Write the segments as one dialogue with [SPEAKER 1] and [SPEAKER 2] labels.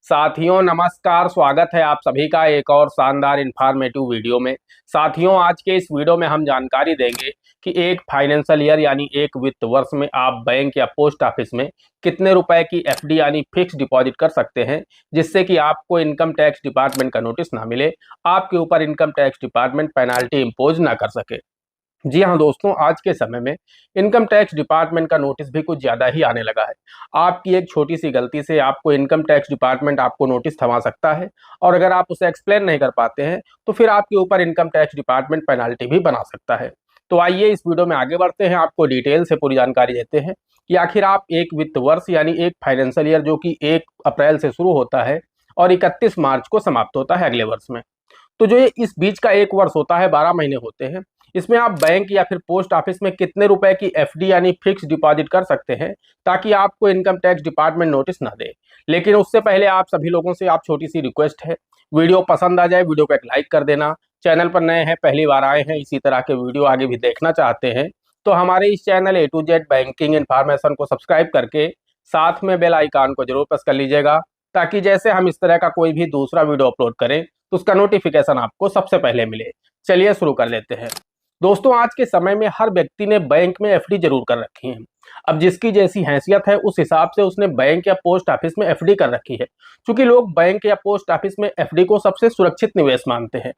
[SPEAKER 1] साथियों नमस्कार, स्वागत है आप सभी का एक और शानदार इन्फॉर्मेटिव वीडियो में। साथियों आज के इस वीडियो में हम जानकारी देंगे कि एक फाइनेंशियल ईयर यानी एक वित्त वर्ष में आप बैंक या पोस्ट ऑफिस में कितने रुपए की एफडी यानी फिक्स डिपॉजिट कर सकते हैं, जिससे कि आपको इनकम टैक्स डिपार्टमेंट का नोटिस ना मिले, आपके ऊपर income tax department penalty impose ना कर सके। जी हाँ दोस्तों, आज के समय में इनकम टैक्स डिपार्टमेंट का नोटिस भी कुछ ज़्यादा ही आने लगा है। आपकी एक छोटी सी गलती से आपको इनकम टैक्स डिपार्टमेंट आपको नोटिस थमा सकता है, और अगर आप उसे एक्सप्लेन नहीं कर पाते हैं तो फिर आपके ऊपर इनकम टैक्स डिपार्टमेंट पेनाल्टी भी बना सकता है। तो आइए इस वीडियो में आगे बढ़ते हैं, आपको डिटेल से पूरी जानकारी देते हैं कि आखिर आप एक वित्त वर्ष यानी एक फाइनेंशियल ईयर जो कि 1 अप्रैल से शुरू होता है और 31 मार्च को समाप्त होता है अगले वर्ष में, तो जो ये इस बीच का एक वर्ष होता है, 12 महीने होते हैं, इसमें आप बैंक या फिर पोस्ट ऑफिस में कितने रुपए की एफडी यानी फिक्स डिपॉजिट कर सकते हैं ताकि आपको इनकम टैक्स डिपार्टमेंट नोटिस ना दे। लेकिन उससे पहले आप सभी लोगों से आप छोटी सी रिक्वेस्ट है, वीडियो पसंद आ जाए वीडियो को एक लाइक कर देना। चैनल पर नए हैं, पहली बार आए हैं, इसी तरह के वीडियो आगे भी देखना चाहते हैं तो हमारे इस channel A to Z banking information को सब्सक्राइब करके साथ में बेल आइकान को जरूर प्रेस कर लीजिएगा, ताकि जैसे हम इस तरह का कोई भी दूसरा वीडियो अपलोड करें तो उसका नोटिफिकेशन आपको सबसे पहले मिले। चलिए शुरू कर लेते हैं। दोस्तों आज के समय में हर व्यक्ति ने बैंक में एफडी जरूर कर रखी है। अब जिसकी जैसी हैसियत है उस हिसाब से उसने बैंक या पोस्ट ऑफिस में एफडी कर रखी है, क्योंकि लोग बैंक या पोस्ट ऑफिस में एफडी को सबसे सुरक्षित निवेश मानते हैं।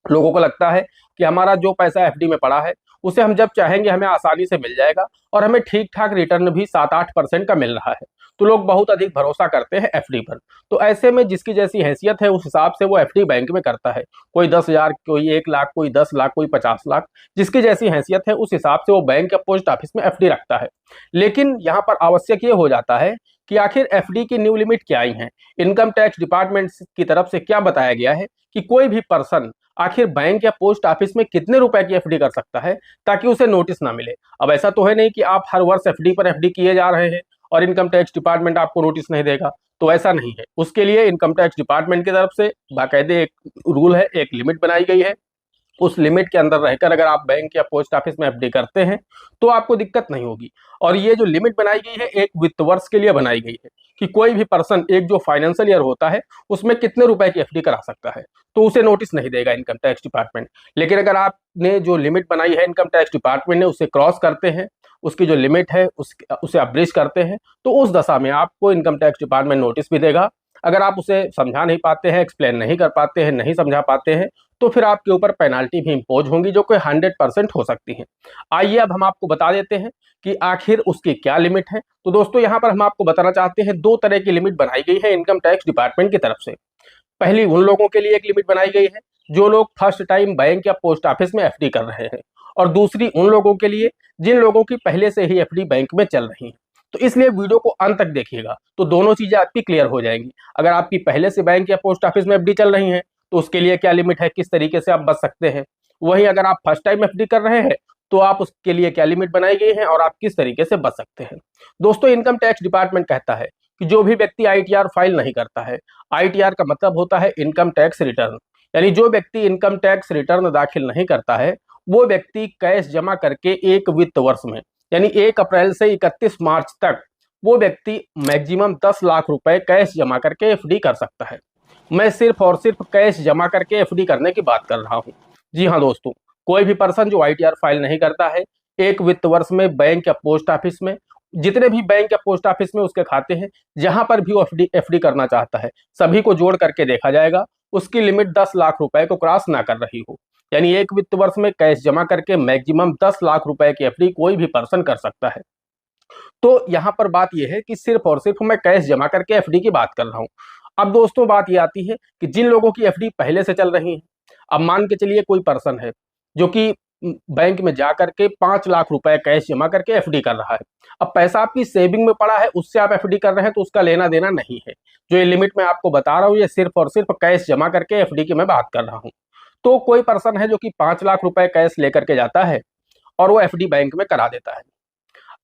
[SPEAKER 1] लोगों को लगता है कि हमारा जो पैसा एफडी में पड़ा है उसे हम जब चाहेंगे हमें आसानी से मिल जाएगा, और हमें ठीक ठाक रिटर्न भी 7-8% का मिल रहा है, तो लोग बहुत अधिक भरोसा करते हैं एफडी पर। तो ऐसे में जिसकी जैसी हैसियत है उस हिसाब से वो एफडी बैंक में करता है। कोई 10,000, कोई 1 लाख, कोई 10 लाख, कोई 50 लाख, जिसकी जैसी हैसियत है उस हिसाब से वो बैंक या पोस्ट ऑफिस में एफडी रखता है। लेकिन यहाँ पर आवश्यक ये हो जाता है कि आखिर एफडी की न्यू लिमिट क्या आई है, इनकम टैक्स डिपार्टमेंट की तरफ से क्या बताया गया है कि कोई भी पर्सन आखिर बैंक या पोस्ट ऑफिस में कितने रुपए की एफडी कर सकता है ताकि उसे नोटिस ना मिले। अब ऐसा तो है नहीं कि आप हर वर्ष एफडी पर एफडी किए जा रहे हैं और इनकम टैक्स डिपार्टमेंट आपको नोटिस नहीं देगा, तो ऐसा नहीं है। उसके लिए इनकम टैक्स डिपार्टमेंट की तरफ से बाकायदे एक रूल है, एक लिमिट बनाई गई है। उस लिमिट के अंदर रहकर अगर आप बैंक या पोस्ट ऑफिस में एफडी करते हैं तो आपको दिक्कत नहीं होगी। और ये जो लिमिट बनाई गई है एक वित्त वर्ष के लिए बनाई गई है कि कोई भी पर्सन एक जो फाइनेंशियल ईयर होता है उसमें कितने रुपए की एफडी करा सकता है, तो उसे नोटिस नहीं देगा इनकम टैक्स डिपार्टमेंट। लेकिन अगर आपने जो लिमिट बनाई है इनकम टैक्स डिपार्टमेंट ने उसे क्रॉस करते हैं, उसकी जो लिमिट है उसे आप ब्रीच करते हैं, तो उस दशा में आपको इनकम टैक्स डिपार्टमेंट नोटिस भी देगा। अगर आप उसे समझा नहीं पाते हैं, एक्सप्लेन नहीं कर पाते हैं, नहीं समझा पाते हैं, तो फिर आपके ऊपर पेनाल्टी भी इम्पोज होंगी जो कि 100% हो सकती है। आइए अब हम आपको बता देते हैं कि आखिर उसकी क्या लिमिट है। तो दोस्तों यहाँ पर हम आपको बताना चाहते हैं, 2 तरह की लिमिट बनाई गई है इनकम टैक्स डिपार्टमेंट की तरफ से। पहली उन लोगों के लिए एक लिमिट बनाई गई है जो लोग फर्स्ट टाइम बैंक या पोस्ट ऑफिस में एफडी कर रहे हैं, और दूसरी उन लोगों के लिए जिन लोगों की पहले से ही एफडी बैंक में चल रही है। तो इसलिए वीडियो को अंत तक देखिएगा तो दोनों चीजें आपकी क्लियर हो जाएंगी। अगर आपकी पहले से बैंक या पोस्ट ऑफिस में एफडी चल रही है तो उसके लिए क्या लिमिट है, किस तरीके से आप बच सकते हैं। वहीं अगर आप फर्स्ट टाइम एफडी कर रहे हैं तो आप उसके लिए क्या लिमिट बनाई गई है और आप किस तरीके से बच सकते हैं। दोस्तों इनकम टैक्स डिपार्टमेंट कहता है कि जो भी व्यक्ति आईटीआर फाइल नहीं करता है, आईटीआर का मतलब होता है इनकम टैक्स रिटर्न, यानी जो व्यक्ति इनकम टैक्स रिटर्न दाखिल नहीं करता है वो व्यक्ति कैश जमा करके एक वित्त वर्ष में यानी 1 अप्रैल से 31 मार्च तक वो व्यक्ति मैक्सिमम 10 लाख रुपए कैश जमा करके एफडी कर सकता है। मैं सिर्फ और सिर्फ कैश जमा करके एफडी करने की बात कर रहा हूँ। जी हाँ दोस्तों, कोई भी पर्सन जो आईटीआर फाइल नहीं करता है एक वित्त वर्ष में बैंक या पोस्ट ऑफिस में, जितने भी बैंक या पोस्ट ऑफिस में उसके खाते हैं, जहां पर भी वो एफडी करना चाहता है सभी को जोड़ करके देखा जाएगा, उसकी लिमिट 10 लाख रुपए को क्रॉस ना कर रही हो। यानी एक वित्त वर्ष में कैश जमा करके मैक्सिमम 10 लाख रुपए की एफडी कोई भी पर्सन कर सकता है। तो यहाँ पर बात यह है कि सिर्फ और सिर्फ मैं कैश जमा करके एफडी की बात कर रहा हूँ। अब दोस्तों बात ये आती है कि जिन लोगों की एफडी पहले से चल रही है, अब मान के चलिए कोई पर्सन है जो कि बैंक में जा करके 5 लाख रुपए कैश जमा करके एफडी कर रहा है। अब पैसा आपकी सेविंग में पड़ा है, उससे आप एफडी कर रहे हैं, तो उसका लेना देना नहीं है। जो ये लिमिट मैं आपको बता रहा हूँ ये सिर्फ और सिर्फ कैश जमा करके एफडी की मैं बात कर रहा हूँ। तो कोई पर्सन है जो कि 5 लाख रुपए कैश लेकर के जाता है और वो एफडी बैंक में करा देता है।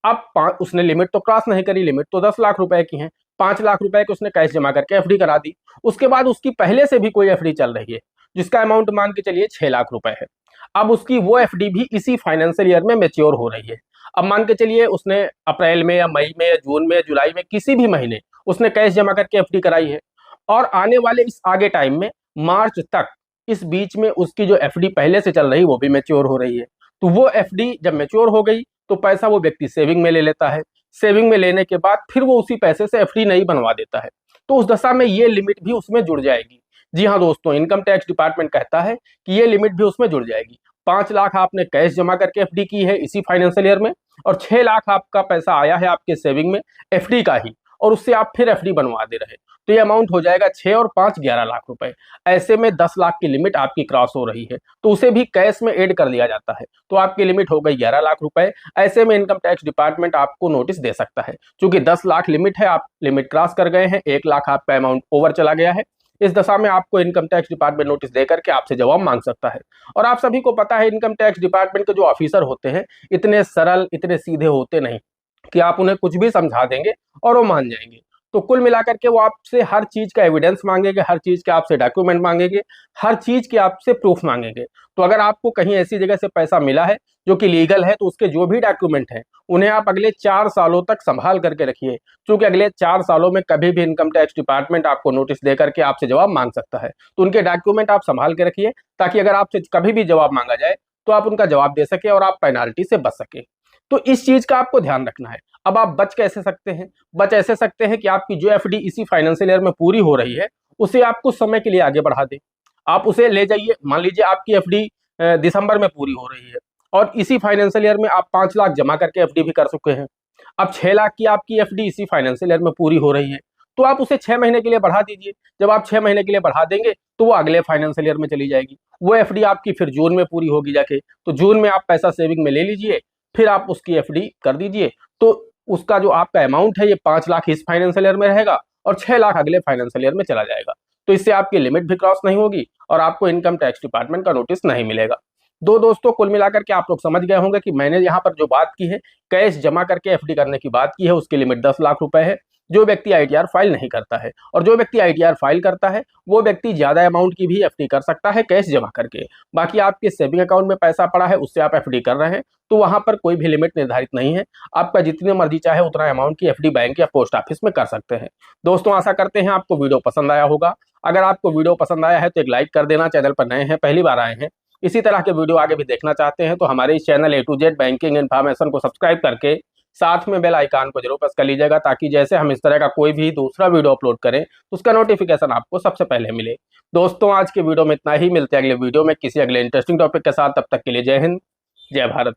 [SPEAKER 1] अब उसने लिमिट तो क्रॉस नहीं करी, लिमिट तो 10 लाख रुपए की है, 5 लाख रुपए की उसने कैश जमा करके एफडी करा दी। उसके बाद उसकी पहले से भी कोई एफडी चल रही है जिसका अमाउंट मान के चलिए 6 लाख रुपए है। अब उसकी वो एफडी भी इसी फाइनेंशियल ईयर में मैच्योर हो रही है। अब मान के चलिए उसने अप्रैल में या मई में या जून में या जुलाई में किसी भी महीने उसने कैश जमा करके एफडी कराई है, और आने वाले इस आगे टाइम में मार्च तक इस बीच में उसकी जो एफडी पहले से चल रही वो भी मैच्योर हो रही है। तो वो एफडी जब मैच्योर हो गई तो पैसा वो व्यक्ति सेविंग में ले लेता है। सेविंग में लेने के बाद फिर वो उसी पैसे से एफडी नहीं बनवा देता है, तो उस दशा में ये लिमिट भी उसमें जुड़ जाएगी। जी हाँ दोस्तों, इनकम टैक्स डिपार्टमेंट कहता है कि ये लिमिट भी उसमें जुड़ जाएगी। 5 लाख आपने कैश जमा करके एफडी की है इसी फाइनेंशियल ईयर में, और 6 लाख आपका पैसा आया है आपके सेविंग में एफडी का ही, और उससे आप फिर एफडी बनवा दे रहे, तो ये अमाउंट हो जाएगा 6 और 5 11 लाख रुपए। ऐसे में 10 लाख की लिमिट आपकी क्रॉस हो रही है, तो उसे भी कैश में ऐड कर लिया जाता है, तो आपकी लिमिट हो गई 11 लाख रुपए। ऐसे में इनकम टैक्स डिपार्टमेंट आपको नोटिस दे सकता है, क्योंकि 10 लाख लिमिट है, आप लिमिट क्रॉस कर गए हैं, 1 लाख आपका अमाउंट ओवर चला गया है। इस दशा में आपको इनकम टैक्स डिपार्टमेंट नोटिस देकर के आपसे जवाब मांग सकता है। और आप सभी को पता है इनकम टैक्स डिपार्टमेंट के जो ऑफिसर होते हैं इतने सरल, इतने सीधे होते नहीं कि आप उन्हें कुछ भी समझा देंगे और वो मान जाएंगे। तो कुल मिलाकर के वो आपसे हर चीज का एविडेंस मांगेंगे, हर चीज के आपसे डॉक्यूमेंट मांगेंगे, हर चीज के आपसे प्रूफ मांगेंगे। तो अगर आपको कहीं ऐसी जगह से पैसा मिला है जो कि लीगल है, तो उसके जो भी डॉक्यूमेंट हैं उन्हें आप अगले 4 सालों तक संभाल करके रखिए, क्योंकि अगले 4 सालों में कभी भी इनकम टैक्स डिपार्टमेंट आपको नोटिस दे करके आपसे जवाब मांग सकता है। तो उनके डॉक्यूमेंट आप संभाल के रखिए, ताकि अगर आपसे कभी भी जवाब मांगा जाए तो आप उनका जवाब दे सके और आप पेनाल्टी से बच सके। तो इस चीज का आपको ध्यान रखना है। अब आप बच कैसे सकते हैं? बच ऐसे सकते हैं कि आपकी जो एफडी इसी फाइनेंशियल ईयर में पूरी हो रही है उसे आप कुछ समय के लिए आगे बढ़ा दें। आप उसे ले जाइए, मान लीजिए आपकी एफडी दिसंबर में पूरी हो रही है और इसी फाइनेंशियल ईयर में आप 5 लाख जमा करके एफडी भी कर चुके हैं। अब 6 लाख की आपकी एफडी इसी फाइनेंशियल ईयर में पूरी हो रही है, तो आप उसे 6 महीने के लिए बढ़ा दीजिए। जब आप 6 महीने के लिए बढ़ा देंगे तो वो अगले फाइनेंशियल ईयर में चली जाएगी। वो एफडी आपकी फिर जून में पूरी होगी जाके, तो जून में आप पैसा सेविंग में ले लीजिए, फिर आप उसकी एफडी कर दीजिए। तो उसका जो आपका अमाउंट है ये 5 लाख इस फाइनेंशियल ईयर में रहेगा और 6 लाख अगले फाइनेंशियल ईयर में चला जाएगा। तो इससे आपकी लिमिट भी क्रॉस नहीं होगी और आपको इनकम टैक्स डिपार्टमेंट का नोटिस नहीं मिलेगा। दोस्तों, कुल मिलाकर के आप लोग समझ गए होंगे कि मैंने यहाँ पर जो बात की है, कैश जमा करके एफडी करने की बात की है, उसकी लिमिट 10 लाख रुपए है। जो व्यक्ति आईटीआर फाइल नहीं करता है, और जो व्यक्ति आईटीआर फाइल करता है वो व्यक्ति ज्यादा अमाउंट की भी एफडी कर सकता है कैश जमा करके। बाकी आपके सेविंग अकाउंट में पैसा पड़ा है उससे आप एफडी कर रहे हैं, तो वहां पर कोई भी लिमिट निर्धारित नहीं है। आपका जितनी मर्जी चाहे उतना अमाउंट की एफडी बैंक या पोस्ट ऑफिस में कर सकते हैं। दोस्तों, आशा करते हैं आपको वीडियो पसंद आया होगा। अगर आपको वीडियो पसंद आया है तो एक लाइक कर देना। चैनल पर नए हैं, पहली बार आए हैं, इसी तरह के वीडियो आगे भी देखना चाहते हैं तो हमारे इस channel A to Z banking information को सब्सक्राइब करके साथ में बेल आइकन को जरूर प्रेस कर लीजिएगा, ताकि जैसे हम इस तरह का कोई भी दूसरा वीडियो अपलोड करें तो उसका नोटिफिकेशन आपको सबसे पहले मिले। दोस्तों, आज के वीडियो में इतना ही। मिलते हैं अगले वीडियो में किसी अगले इंटरेस्टिंग टॉपिक के साथ। तब तक के लिए जय हिंद, जय भारत।